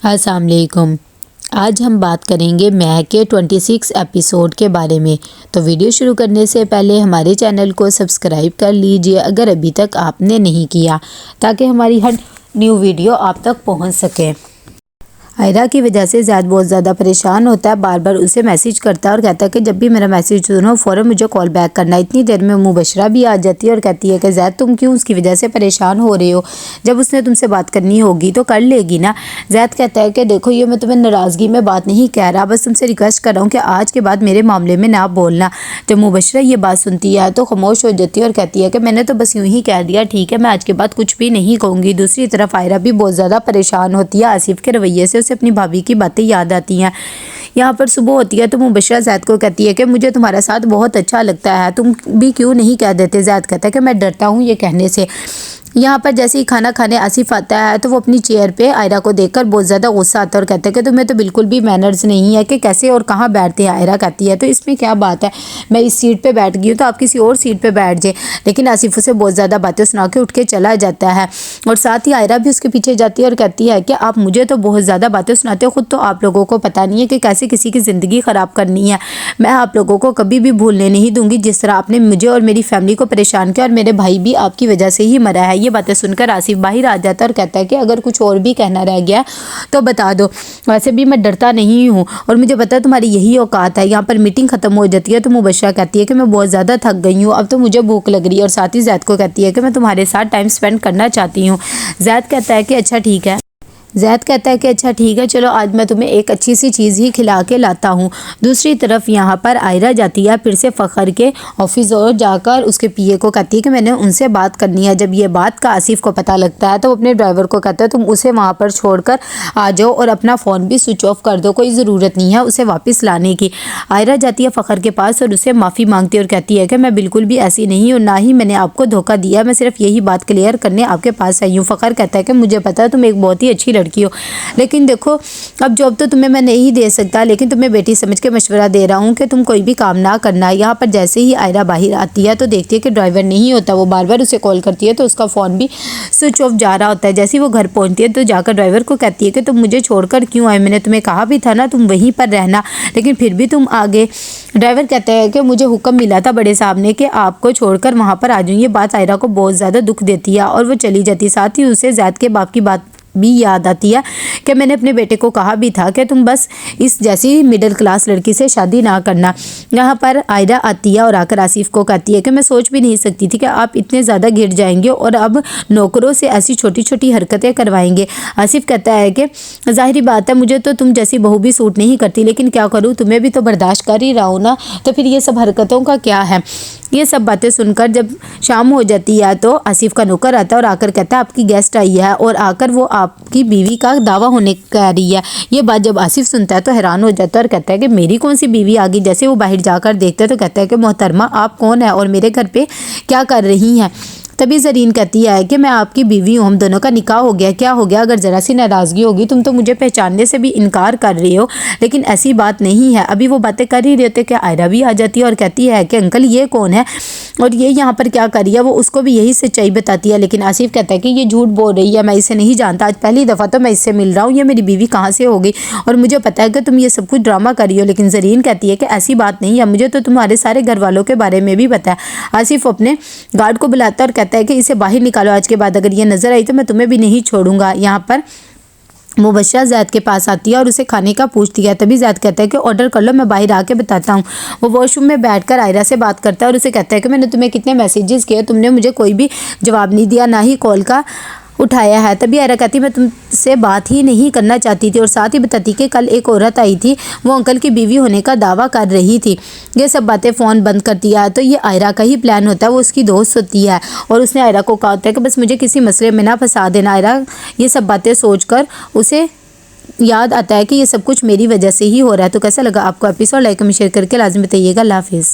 السلام علیکم۔ آج ہم بات کریں گے مہک کے 26 ایپیسوڈ کے بارے میں۔ تو ویڈیو شروع کرنے سے پہلے ہمارے چینل کو سبسکرائب کر لیجئے اگر ابھی تک آپ نے نہیں کیا، تاکہ ہماری ہر نیو ویڈیو آپ تک پہنچ سکے۔ آئرہ کی وجہ سے زید بہت زیادہ پریشان ہوتا ہے، بار بار اسے میسیج کرتا ہے اور کہتا ہے کہ جب بھی میرا میسیج سنو فوراً مجھے کال بیک کرنا۔ اتنی دیر میں مبشرہ بھی آ جاتی ہے اور کہتی ہے کہ زید تم کیوں اس کی وجہ سے پریشان ہو رہے ہو، جب اس نے تم سے بات کرنی ہوگی تو کر لے گی نا۔ زید کہتا ہے کہ دیکھو یہ میں تمہیں ناراضگی میں بات نہیں کہہ رہا، بس تم سے ریکویسٹ کر رہا ہوں کہ آج کے بعد میرے معاملے میں نہ بولنا۔ جب مبشرہ یہ بات سنتی ہے تو خاموش ہو جاتی ہے اور کہتی ہے کہ میں نے تو بس یوں ہی کہہ دیا، ٹھیک ہے میں آج کے بعد کچھ بھی نہیں کہوں گی۔ دوسری طرف آئرہ بھی بہت زیادہ پریشان ہوتی ہے آصف کے رویے سے، اسے اپنی بھابھی کی باتیں یاد آتی ہیں۔ یہاں پر صبح ہوتی ہے تو مبشرہ زید کو کہتی ہے کہ مجھے تمہارا ساتھ بہت اچھا لگتا ہے، تم بھی کیوں نہیں کہہ دیتے۔ زید کہتا ہے کہ میں ڈرتا ہوں یہ کہنے سے۔ یہاں پر جیسے ہی کھانا کھانے آصف آتا ہے تو وہ اپنی چیئر پہ آئرہ کو دیکھ کر بہت زیادہ غصہ آتا ہے اور کہتا ہے کہ تمہیں تو بالکل بھی مینرز نہیں ہے کہ کیسے اور کہاں بیٹھتے ہیں۔ آئرہ کہتی ہے تو اس میں کیا بات ہے، میں اس سیٹ پہ بیٹھ گئی ہوں تو آپ کسی اور سیٹ پہ بیٹھ جائیں۔ لیکن آصف اسے بہت زیادہ باتیں سنا کے اٹھ کے چلا جاتا ہے اور ساتھ ہی آئرہ بھی اس کے پیچھے جاتی ہے اور کہتی ہے کہ آپ مجھے تو بہت زیادہ باتیں سناتے ہو، خود تو آپ لوگوں کو پتہ نہیں ہے کہ کیسے کسی کی زندگی خراب کرنی ہے۔ میں آپ لوگوں کو کبھی بھی بھولنے نہیں دوں گی جس طرح آپ نے مجھے اور میری فیملی کو پریشان کیا، اور میرے بھائی بھی آپ کی وجہ سے ہی مرا ہے۔ یہ باتیں سن کر آصف باہر آ جاتا ہے اور کہتا ہے کہ اگر کچھ اور بھی کہنا رہ گیا تو بتا دو، ویسے بھی میں ڈرتا نہیں ہوں اور مجھے پتا ہے تمہاری یہی اوقات ہے۔ یہاں پر میٹنگ ختم ہو جاتی ہے تو مبشرہ کہتی ہے کہ میں بہت زیادہ تھک گئی ہوں، اب تو مجھے بھوک لگ رہی ہے، اور ساتھ ہی زید کو کہتی ہے کہ میں تمہارے ساتھ ٹائم سپینڈ کرنا چاہتی ہوں۔ زید کہتا ہے کہ اچھا ٹھیک ہے چلو آج میں تمہیں ایک اچھی سی چیز ہی کھلا کے لاتا ہوں۔ دوسری طرف یہاں پر آئرہ جاتی ہے پھر سے فخر کے آفس اور جا کر اس کے پی اے کو کہتی ہے کہ میں نے ان سے بات کرنی ہے۔ جب یہ بات کا آصف کو پتہ لگتا ہے تو وہ اپنے ڈرائیور کو کہتا ہے تم اسے وہاں پر چھوڑ کر آ جاؤ اور اپنا فون بھی سوئچ آف کر دو، کوئی ضرورت نہیں ہے اسے واپس لانے کی۔ آئرہ جاتی ہے فخر کے پاس اور اسے معافی مانگتی ہے اور کہتی ہے کہ میں بالکل بھی ایسی نہیں ہوں، نہ ہی میں نے آپ کو دھوکہ دیا، میں صرف یہی بات کلیئر کرنے آپ کے پاس آئی ہوں۔ فخر کہتا ہے کہ مجھے پتا ہے تم ایک بہت ہی اچھی لڑکی ہو، لیکن دیکھو اب جاب تو تمہیں میں نہیں دے سکتا، لیکن تمہیں بیٹی سمجھ کے مشورہ دے رہا ہوں کہ تم کوئی بھی کام نہ کرنا۔ یہاں پر جیسے ہی آئرہ باہر آتی ہے تو دیکھتی ہے کہ ڈرائیور نہیں ہوتا، وہ بار بار اسے کال کرتی ہے تو اس کا فون بھی سوئچ آف جا رہا ہوتا ہے۔ جیسے ہی وہ گھر پہنچتی ہے تو جا کر ڈرائیور کو کہتی ہے کہ تم مجھے چھوڑ کر کیوں آئے، میں نے تمہیں کہا بھی تھا نا تم وہیں پر رہنا، لیکن پھر بھی تم آگے۔ ڈرائیور کہتا ہے کہ مجھے حکم ملا تھا بڑے صاحب نے کہ آپ کو چھوڑ کر وہاں پر آ جاؤں۔ یہ بات آئرہ کو بہت زیادہ دکھ دیتی ہے اور وہ چلی جاتی ہے۔ ساتھ ہی اسے زید کے باپ کی بات بھی یاد آتی ہے کہ میں نے اپنے بیٹے کو کہا بھی تھا کہ تم بس اس جیسی مڈل کلاس لڑکی سے شادی نہ کرنا۔ یہاں پر آئرہ آتی ہے اور آ کر آصف کو کہتی ہے کہ میں سوچ بھی نہیں سکتی تھی کہ آپ اتنے زیادہ گر جائیں گے اور اب نوکروں سے ایسی چھوٹی چھوٹی حرکتیں کروائیں گے۔ آصف کہتا ہے کہ ظاہری بات ہے مجھے تو تم جیسی بہو بھی سوٹ نہیں کرتی، لیکن کیا کروں تمہیں بھی تو برداشت کر ہی رہا ہوں نا، تو پھر یہ سب حرکتوں کا کیا ہے۔ یہ سب باتیں سن کر جب شام ہو جاتی ہے تو آصف کا نوکر آتا ہے اور آ کر کہتا ہے آپ کی گیسٹ آئی ہے، اور آ کر وہ آپ کی بیوی کا دعویٰ ہونے کہہ رہی ہے۔ یہ بات جب آصف سنتا ہے تو حیران ہو جاتا ہے اور کہتا ہے کہ میری کون سی بیوی آ گئی۔ جیسے وہ باہر جا کر دیکھتا ہے تو کہتا ہے کہ محترمہ آپ کون ہیں اور میرے گھر پہ کیا کر رہی ہیں۔ تبھی زرین کہتی ہے کہ میں آپ کی بیوی ہوں، ہم دونوں کا نکاح ہو گیا، کیا ہو گیا اگر ذرا سی ناراضگی ہوگی، تم تو مجھے پہچاننے سے بھی انکار کر رہے ہو، لیکن ایسی بات نہیں ہے۔ ابھی وہ باتیں کر ہی رہے تھے کہ آئرہ بھی آ جاتی ہے اور کہتی ہے کہ انکل یہ کون ہے اور یہ یہاں پر کیا کر رہی ہے۔ وہ اس کو بھی یہی سچائی بتاتی ہے، لیکن آصف کہتا ہے کہ یہ جھوٹ بول رہی ہے، میں اسے نہیں جانتا، آج پہلی دفعہ تو میں اس سے مل رہا ہوں، یہ میری بیوی کہاں سے ہوگی اور مجھے پتا ہے کہ تم یہ سب کچھ ڈرامہ کر رہی ہو۔ لیکن زرین کہتی ہے کہ ایسی بات نہیں ہے، مجھے تو تمہارے سارے گھر والوں کے بارے میں بھی پتا ہے۔ آصف اپنے گارڈ کو بلاتا ہے اور کہتا ہے کہ اسے باہر نکالو، آج کے بعد اگر یہ نظر آئی تو میں تمہیں بھی نہیں چھوڑوں گا۔ یہاں پر مبشرہ زید کے پاس آتی ہے اور اسے کھانے کا پوچھتی ہے، تبھی زید کہتا ہے کہ آرڈر کر لو، میں باہر آ کے بتاتا ہوں۔ وہ واش روم میں بیٹھ کر آئرہ سے بات کرتا ہے اور اسے کہتا ہے کہ میں نے تمہیں کتنے میسیجز کیے، تم نے مجھے کوئی بھی جواب نہیں دیا، نہ ہی کال کا اٹھایا ہے۔ تبھی آئرہ کہتی میں تم سے بات ہی نہیں کرنا چاہتی تھی، اور ساتھ ہی بتاتی کہ کل ایک عورت آئی تھی، وہ انکل کی بیوی ہونے کا دعویٰ کر رہی تھی۔ یہ سب باتیں فون بند کرتی ہے تو یہ آئرہ کا ہی پلان ہوتا ہے، وہ اس کی دوست ہوتی ہے اور اس نے آئرہ کو کہا ہوتا ہے کہ بس مجھے کسی مسئلے میں نہ پھنسا دینا۔ آئرہ یہ سب باتیں سوچ کر اسے یاد آتا ہے کہ یہ سب کچھ میری وجہ سے ہی ہو رہا ہے۔ تو کیسا لگا آپ کو ایپیسوڈ، لائک اور شیئر کر کے لازم بتائیے گا۔ اللہ حافظ۔